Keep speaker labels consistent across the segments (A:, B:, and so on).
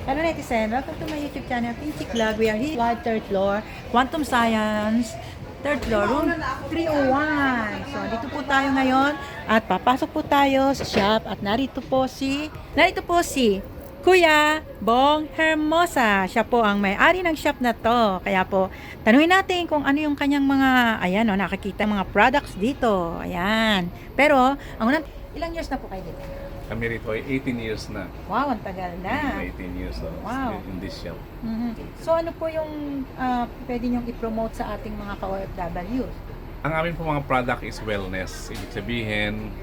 A: Hello netizen, welcome to my YouTube channel, Pinky Vlog. We are here at third floor, Quantum Science, third floor, room 301. So, dito po tayo ngayon at papasok po tayo sa shop at narito po si Kuya Bong Hermosa. Siya po ang may-ari ng shop na to. Kaya po, tanungin natin kung ano yung kanyang mga, ayan o, nakakita mga products dito. Ayan. Pero, ang unang, ilang years na po kayo dito?
B: Kami rito ay 18 years na.
A: Wow, ang tagal na.
B: 18 years old
A: Wow.
B: in this shop.
A: So ano po yung pwede nyong i-promote sa ating mga ka-OFW?
B: Ang aming po mga product is wellness. Ibig sabihin,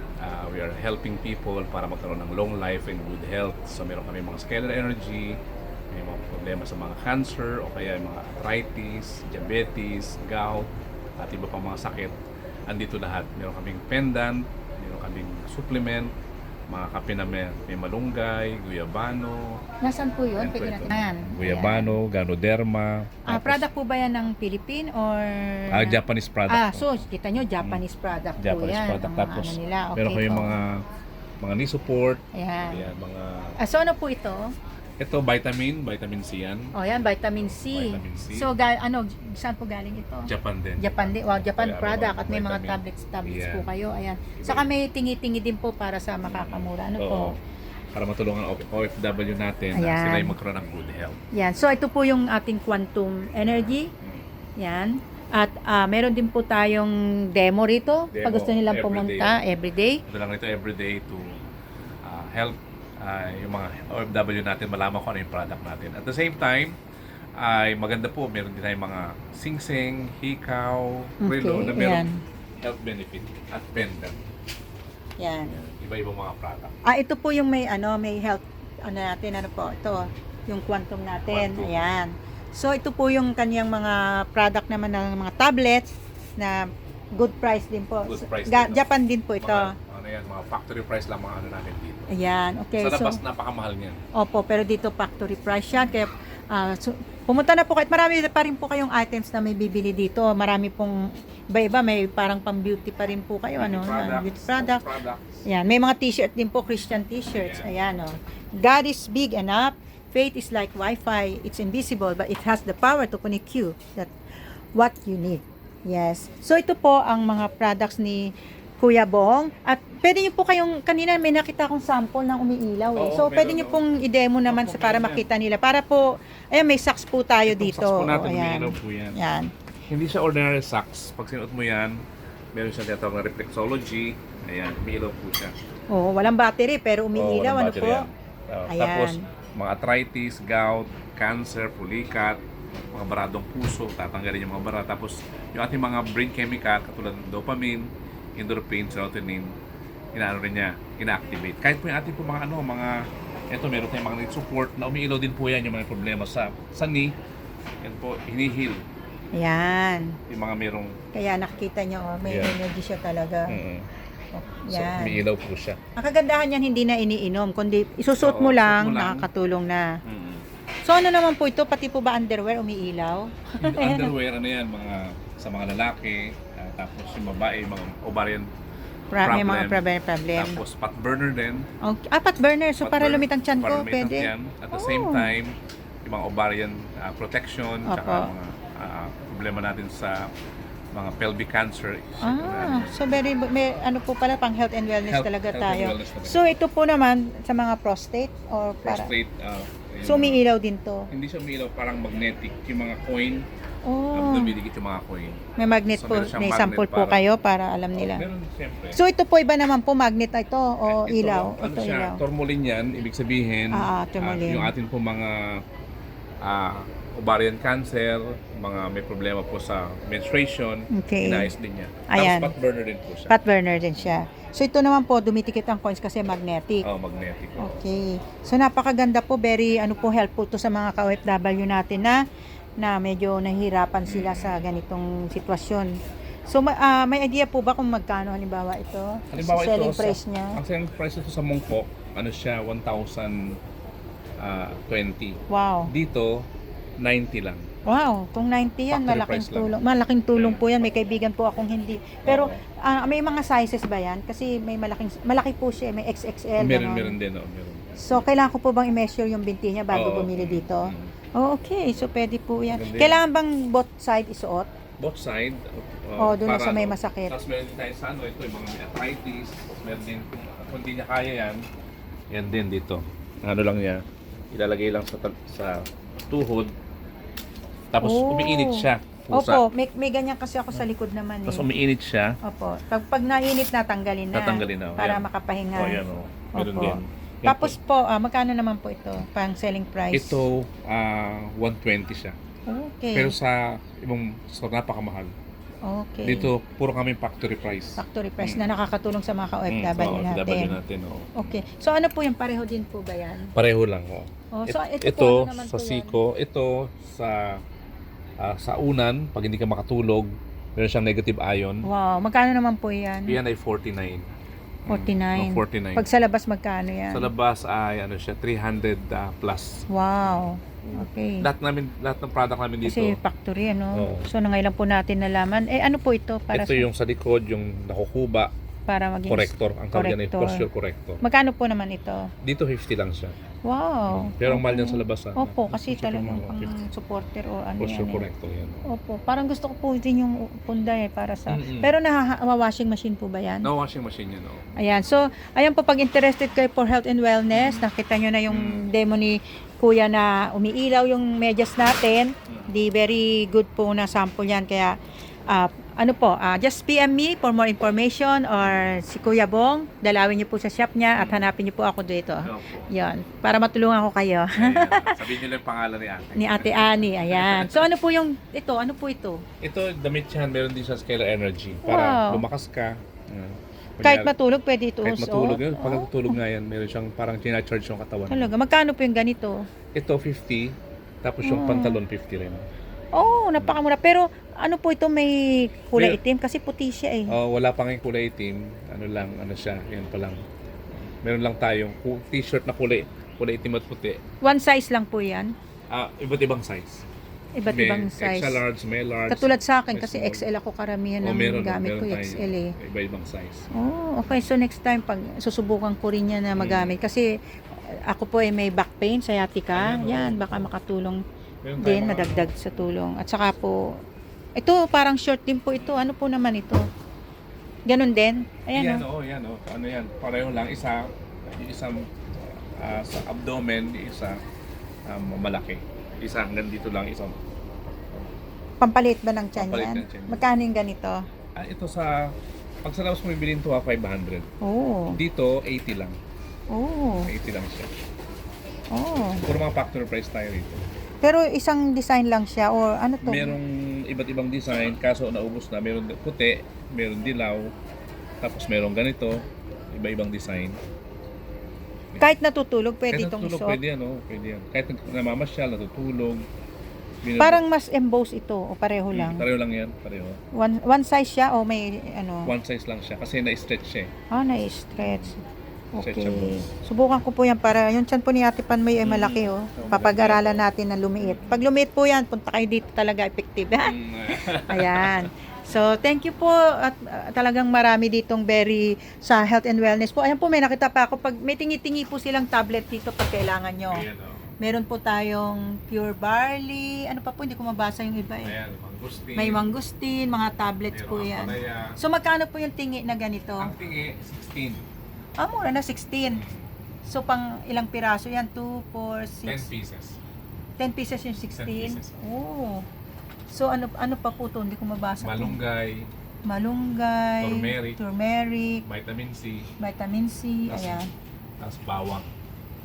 B: we are helping people para magkaroon ng long life and good health. So meron kami mga scalar energy, may mga problema sa mga cancer o kaya mga arthritis, diabetes, gout, at iba pang mga sakit. Andito lahat. Meron kaming pendant, meron kaming supplement, mga kape na may malunggay, guyabano.
A: Nasaan po yun?
B: and
A: Pwede natin. Ayan.
B: Guyabano, ganoderma.
A: Product po ba yan ng Philippine or?
B: Japanese product.
A: So kita nyo, Japanese product po
B: Japanese
A: yan.
B: product.
A: Ang
B: Tapos,
A: ano nila. Okay,
B: meron kayong
A: po.
B: mga knee support.
A: Ayan.
B: Ayan, mga...
A: So ano po ito?
B: Ito, vitamin C yan.
A: O yan, vitamin C.
B: Vitamin C.
A: So saan po galing ito?
B: Japan din.
A: Japan din. Wow, Japan
B: Kaya,
A: product at may mga
B: vitamin.
A: tablets
B: Yeah.
A: po kayo. Ayan. Saka may tingi-tingi din po para sa makakamura. Ano po?
B: Oo. Para matulungan ang OFW natin
A: Ayan.
B: na sila ay magkaroon ng good health.
A: Yan. So ito po yung ating quantum energy. Yan. At meron din po tayong demo rito.
B: Demo,
A: Pag gusto nilang
B: everyday.
A: pumunta everyday.
B: Ito lang ito everyday to help yung mga OFW natin malaman kung ano yung product natin. At the same time, ay maganda po, meron din tayong mga singsing, hikaw, relo na meron
A: yan.
B: health benefit at pendant.
A: Yan.
B: Iba-ibang mga product.
A: Ito po yung may health natin, ano po, ito, yung quantum natin.
B: Quantum.
A: Ayan. So ito po yung kanyang mga product naman ng mga tablets na good price din po.
B: Good price
A: Ga-
B: din, no?
A: Japan din po ito.
B: Mga factory price lang mga ano natin dito.
A: Ayan, okay.
B: Sa labas,
A: So,
B: napakamahal niyan.
A: opo, pero dito factory price yan. Kaya pumunta na po kayo. Marami pa rin po kayong items na may bibili dito. Marami pong iba-iba. May parang pang beauty pa rin po kayo. Beauty product. Ayan, may mga t-shirt din po, Christian t-shirts. Ayan, oh. God is big enough. Faith is like Wi-Fi. It's invisible, but it has the power to connect you. That what you need. Yes. So, ito po ang mga products ni Kuya Bong. At pwede nyo po kayong, kanina may nakita akong sample ng umiilaw eh.
B: Oo,
A: So, pwede
B: meron,
A: nyo pong i-demo naman para
B: meron yan.
A: makita nila. Para po, ayan, may socks po tayo dito.
B: Socks po natin,
A: Ayan.
B: umiilaw po yan.
A: Yan.
B: Hindi siya ordinary socks. Pag sinuot mo yan, meron siya tinatawag na reflexology. Ayan, umiilaw po siya.
A: Oh, walang battery pero umiilaw.
B: Oo,
A: Ano
B: walang
A: po?
B: battery yan.
A: Ayan.
B: Tapos, mga arthritis, gout, cancer, pulikat, mga baradong puso, tatanggalin yung mga bara. Tapos, yung ating mga brain chemical, katulad ng dopamine, endorphin, serotonin, inaano rin niya, ina-activate. Kahit po yung ating po mga eto meron tayong mga need support na umiilaw din po yan yung mga problema sa knee. Yan po, hinihil.
A: Ayan.
B: Yung mga merong,
A: Kaya nakikita nyo, oh, may
B: Yeah.
A: energy siya talaga. Oh,
B: so,
A: yan.
B: umiilaw po siya.
A: Ang kagandahan yan, hindi na iniinom, kundi isusuot mo
B: Oo,
A: lang,
B: suot mo lang.
A: nakakatulong na. So ano naman po ito, pati po ba underwear umiilaw?
B: Yung underwear, ano yan, sa mga lalaki, tapos yung babae, mga ovarian
A: May mga problem.
B: Tapos pot burner din.
A: Okay. Pat burner, so
B: Pot
A: para
B: burner,
A: lumitang tiyan
B: para
A: ko,
B: lumitang
A: pwede.
B: tiyan. At the same
A: Oh.
B: time, yung mga ovarian protection,
A: Opo.
B: tsaka mga problema natin sa mga pelvic cancer.
A: So may ano po pala, pang health and wellness
B: Health-
A: talaga
B: health and
A: tayo.
B: wellness talaga.
A: So ito po naman sa mga prostate or para.
B: Prostate.
A: So umiilaw din to.
B: Hindi siya umiilaw, parang magnetic. Yung mga coin,
A: Oh.
B: dumidikit yung mga coin.
A: May magnet
B: So,
A: po,
B: meron siyang
A: may
B: magnet
A: sample po
B: para-
A: kayo para alam nila.
B: Meron, siyempre.
A: So ito po iba naman po, magnet ito o
B: Ito,
A: ilaw?
B: Ano
A: Ito
B: siya,
A: ilaw.
B: tourmaline yan. Ibig sabihin,
A: tourmaline.
B: yung atin po mga ovarian cancer, mga may problema po sa menstruation,
A: Okay.
B: inaayos din niya.
A: Ayan.
B: Tapos pot burner din po siya.
A: Pot burner din siya. So ito naman po, dumitikit ang coins kasi magnetic.
B: Oh, magnetic.
A: Okay. So napakaganda po, very ano po helpful to sa mga ka-OFW natin na medyo nahihirapan sila sa ganitong sitwasyon. So may idea po ba kung magkano halimbawa ito?
B: Halimbawa
A: Selling
B: ito,
A: price niya?
B: Ang selling price ito sa Mongkok, ano siya, 1,020.
A: Wow.
B: Dito, 90 lang.
A: Wow, kung 90 yan,
B: Factory
A: malaking
B: price lang.
A: tulong. Malaking tulong po yan. May kaibigan po akong hindi. Pero
B: Oo.
A: may mga sizes ba yan? Kasi may malaki po siya, may XXL.
B: Meron,
A: ganon.
B: meron din. Oh, meron.
A: So, kailangan ko po bang i-measure yung binti niya bago
B: Oo.
A: bumili dito?
B: Mm.
A: Oh, okay. So, pwede po yan.
B: Maganda yan.
A: Kailangan bang both side isuot?
B: Both side.
A: Doon na
B: para,
A: sa may masakit.
B: Tapos meron din tayo sa ito, yung mga may arthritis. Tapos meron din, kung hindi niya kaya yan din dito. Ano lang niya, ilalagay lang sa tuhod. Tapos umiinit siya. Pusa.
A: Opo, may ganyan kasi ako sa likod naman
B: Tapos
A: eh.
B: umiinit siya.
A: Opo. Pag nainit na, tanggalin na.
B: Tatanggalin na.
A: Para
B: Yan.
A: makapahinga.
B: Yan o. Meron
A: Opo.
B: din. Yan
A: Tapos po, magkano naman po ito? Pang selling price?
B: ito, 120 siya.
A: Okay.
B: Pero sa ibang store, napakamahal.
A: Okay.
B: Dito, puro kami factory price.
A: Factory price na nakakatulong sa mga ka-OFW
B: Oo,
A: natin.
B: OFW natin. Oo.
A: Okay. So ano po yung pareho din po ba yan?
B: Pareho lang. Oh.
A: Oh, so ito,
B: Ito
A: po, ano naman
B: sa
A: po yan?
B: Siko, ito sa unan, pag hindi ka makatulog, meron siyang negative ion.
A: Wow, magkano naman po yan?
B: Yan ay 49.
A: 49.
B: 49.
A: Pag sa labas magkano yan?
B: Sa labas ay ano siya, 300 plus.
A: Wow. Okay.
B: Lahat ng product namin dito.
A: Kasi factory, ano?
B: Oo.
A: So, ngayon po natin nalaman. Ano po ito? Para
B: Ito yung sa likod, yung nakukuba,
A: para maging
B: corrector. Ang tawag yan ay
A: corrector.
B: posture corrector.
A: Magkano po naman ito?
B: Dito 50 lang siya.
A: Wow.
B: Pero ang mahal yan sa labas.
A: Opo, kasi
B: Posture
A: talagang
B: mga
A: pang
B: 50.
A: supporter o ano
B: Posture
A: yan eh.
B: corrector yan.
A: Opo, parang gusto ko po din yung punda eh para sa...
B: Mm-mm.
A: Pero washing machine po ba yan?
B: No washing machine yan. No.
A: Ayan, so, ayan po, pag interested kayo for health and wellness, nakita nyo na yung demo ni Kuya na umiilaw yung medyas natin. Di very good po na sample yan. Kaya, just PM me for more information or si Kuya Bong, dalawin niyo po sa shop niya at hanapin niyo po ako dito. Yan, para matulungan ko kayo.
B: Ayan. Sabihin nyo lang yung pangalan ni ate.
A: Ni Ate Ani, ayan. So, ano po yung, ano po ito?
B: Ito, damit yan. Meron din sa scalar energy. Para
A: Wow.
B: lumakas ka.
A: Kahit matulog, pwede ito.
B: Kahit matulog.
A: suot?
B: Yun, pag natutulog nga yan, meron siyang parang tina-charge yung katawan.
A: Talaga, magkano po yung ganito?
B: Ito, 50. Tapos yung pantalon, 50 rin.
A: Oh, napakamura. Pero, ano po ito, may kulay
B: May-
A: itim? Kasi puti siya eh.
B: Wala pa ngayong kulay itim. Ano siya, yan pa lang. Meron lang tayong t-shirt na kulay itim at puti.
A: One size lang po yan.
B: Iba't ibang size.
A: Iba't
B: May
A: ibang size.
B: extra large, may large.
A: Katulad sa akin,
B: may
A: kasi
B: small.
A: XL ako karamihan ng
B: meron
A: gamit ko,
B: tayo.
A: XL eh.
B: Iba-ibang size.
A: Oh, okay. So next time, pag susubukan ko rin yan na magamit. Kasi ako po ay may back pain, sciatica.
B: Ayan,
A: Yan, baka makatulong
B: Meron tayong
A: din,
B: mga-
A: madagdag sa tulong. At saka po, ito parang short din po ito. Ano po naman ito? Ganon din? Ayan
B: Yan, yan, Ano yan? Pareho lang. Isang sa abdomen, isa malaki. Isa hanggang dito lang, isang.
A: Pampalit ba ng tiyan
B: Pampalit
A: yan?
B: ng tiyan.
A: Magkano yung ganito?
B: Ito pag sa labas mo bibilin to 500.
A: Oh.
B: Dito, 80 lang.
A: Oh.
B: 80 lang siya.
A: Oh.
B: Puro mga factory price tayo rito.
A: Pero isang design lang siya or ano to?
B: Merong iba't ibang design, kaso naubos na. Meron puti, meron dilaw, tapos meron ganito, iba-ibang design.
A: Kahit natutulog, pwede
B: Kahit
A: itong
B: natutulog,
A: isuot.
B: pwede yan, pwede yan. Kahit namamasyal, natutulog.
A: Parang mas emboss ito o pareho lang.
B: Pareho lang yan, pareho.
A: One size siya o may ano?
B: One size lang siya kasi na-stretch siya.
A: Na-stretch. Okay.
B: Stretchable.
A: Subukan ko po yan para yung tiyan po ni Ate Panmay ay malaki oh. Papag-aralan natin na lumiit. Pag lumiit po yan, punta kayo dito talaga effective. Ayan. So, thank you po at talagang marami ditong very sa health and wellness po. Ayan po, may nakita pa ako. Pag may tingi-tingi po silang tablet dito pag kailangan nyo.
B: Ayan,
A: Meron po tayong pure barley. Ano pa po, hindi ko mabasa yung iba eh.
B: Ayan, mangustin.
A: May mangustin, mga tablets po yan.
B: Papaya.
A: So, magkano po yung tingi na ganito?
B: Ang tingi, 16.
A: Mura na 16. So, pang ilang piraso yan? 2, 4,
B: 10
A: 6.
B: pieces.
A: 10 pieces yung
B: 10 pieces.
A: 16? Oh. So, ano pa po to? Hindi ko mabasa.
B: Malunggay,
A: Malunggay. Turmeric.
B: vitamin C,
A: Vitamin C.
B: Tas-
A: Ayan.
B: tapos bawang.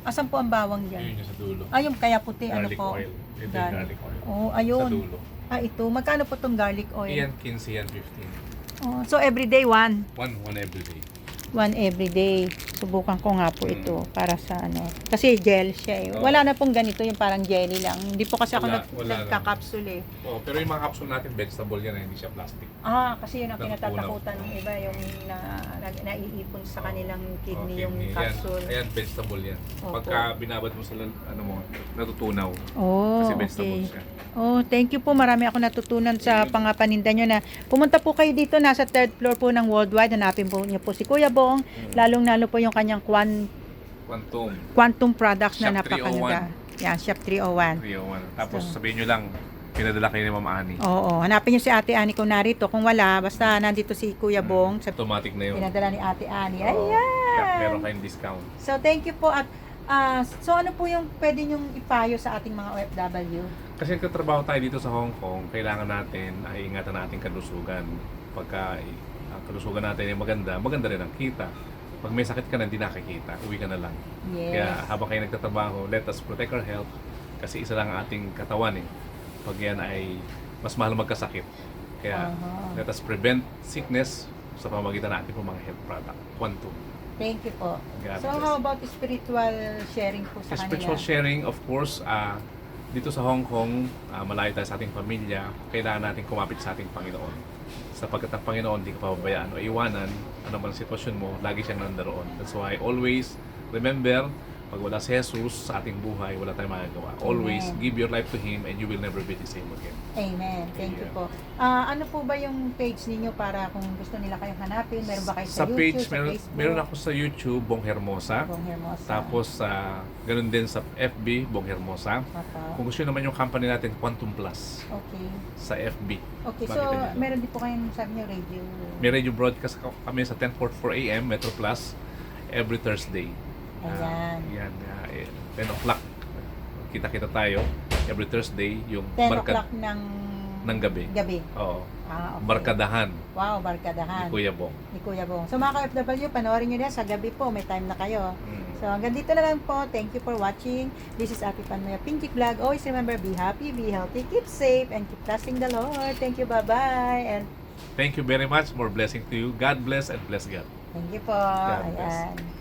A: Asan po ang bawang
B: Yun
A: dyan?
B: yung sa dulo.
A: Yung kaya puti.
B: Garlic
A: ano po?
B: oil. Ito yung
A: Garlic.
B: garlic oil.
A: Oh,
B: Sa
A: ayun.
B: dulo.
A: Ito. Magkano po tong garlic oil?
B: Yan 15, yan 15.
A: Oh, so, everyday one.
B: One every day.
A: One everyday. Subukan ko nga po ito para sa ano. Kasi gel siya eh.
B: Oo.
A: Wala na pong ganito yung parang jelly lang. Hindi po kasi ako
B: Wala na.
A: nagka-capsule eh.
B: Pero yung mga capsule natin, vegetable yan, hindi siya plastic.
A: Kasi yun ang
B: Natutunaw.
A: kinatatakutan ng iba, yung naiipon sa kanilang kidney, yung
B: Kidney.
A: capsule.
B: Ayan, vegetable yan.
A: Opo.
B: Pagka binabad mo sa natutunaw.
A: Oh,
B: Kasi
A: okay.
B: vegetable siya.
A: Oh, thank you po. Marami ako natutunan sa pangapaninda nyo na pumunta po kayo dito. Nasa third floor po ng Worldwide. Hanapin po niyo po si Kuya Bong. Lalong-lalo po yung kanyang
B: Quantum
A: products na
B: Shop
A: napakaganda. Yan, Shop 301.
B: 301. Tapos
A: So,
B: sabihin nyo lang, pinadala kayo ni Ma'am Ani.
A: Oo, hanapin niyo si Ate Ani kung narito. Kung wala, basta nandito si Kuya Bong. Sa
B: Automatic na yun.
A: pinadala ni Ate Ani.
B: Oo.
A: Ayan!
B: Meron kayong discount.
A: So, thank you po. At, so, ano po yung pwede niyong ipayo sa ating mga OFW?
B: Kasi nagtatrabaho tayo dito sa Hong Kong, kailangan natin ay ingatan natin kalusugan. Pagka ang kalusugan natin ay maganda, maganda rin ang kita. Pag may sakit ka na, hindi nakikita, uwi ka na lang.
A: Yes.
B: Kaya habang kayo nagtatrabaho, let us protect our health. Kasi isa lang ang ating katawan eh. Pag yan ay mas mahal magkasakit. Kaya let us prevent sickness sa pamamagitan natin po mga health product. Quantum.
A: Thank you po.
B: God
A: So,
B: bless.
A: how about spiritual sharing po sa
B: Spiritual
A: kanila?
B: sharing, of course, dito sa Hong Kong, malayo tayo sa ating pamilya, kailangan natin kumapit sa ating Panginoon. Sapagkat ang Panginoon, hindi ka pababayaan o iwanan, ano man ang sitwasyon mo, lagi siyang nandaroon. That's why always remember, pag wala si Jesus sa ating buhay, wala tayong magagawa. Always
A: Amen.
B: give your life to Him and you will never be the same again.
A: Amen. Thank you
B: Yeah.
A: po. Ano po ba yung page ninyo para kung gusto nila kayong hanapin? Meron ba kayo sa,
B: Sa
A: YouTube,
B: page,
A: sa
B: meron,
A: Facebook?
B: meron ako sa YouTube, Bong Hermosa.
A: Bong Hermosa.
B: Tapos, ganun din sa FB, Bong Hermosa.
A: Opo.
B: Kung gusto nyo naman yung company natin, Quantum Plus,
A: Okay.
B: sa FB.
A: Okay, so
B: Makita nyo.
A: meron din po kayong sabi niyo radio.
B: May radio broadcast kami sa 10:44 AM, Metro Plus, every Thursday.
A: Ayan.
B: Yan, 10 o'clock. Kita-kita tayo every Thursday, yung
A: 10 o'clock
B: ng gabi.
A: Gabi.
B: Oo.
A: Okay.
B: Barkadahan
A: Wow,
B: ni
A: barkadahan.
B: Kuya Bong.
A: Ni Kuya Bong. So mga ka-FW, panoorin nyo na sa gabi po. May time na kayo.
B: Mm.
A: So hanggang dito na lang po. Thank you for watching. This is Ate Panmaya Pinchik Vlog. Always remember, be happy, be healthy, keep safe, and keep trusting the Lord. Thank you. Bye-bye. And
B: Thank you very much. More blessing to you. God bless and bless God.
A: thank you po.
B: God bless.
A: Ayan.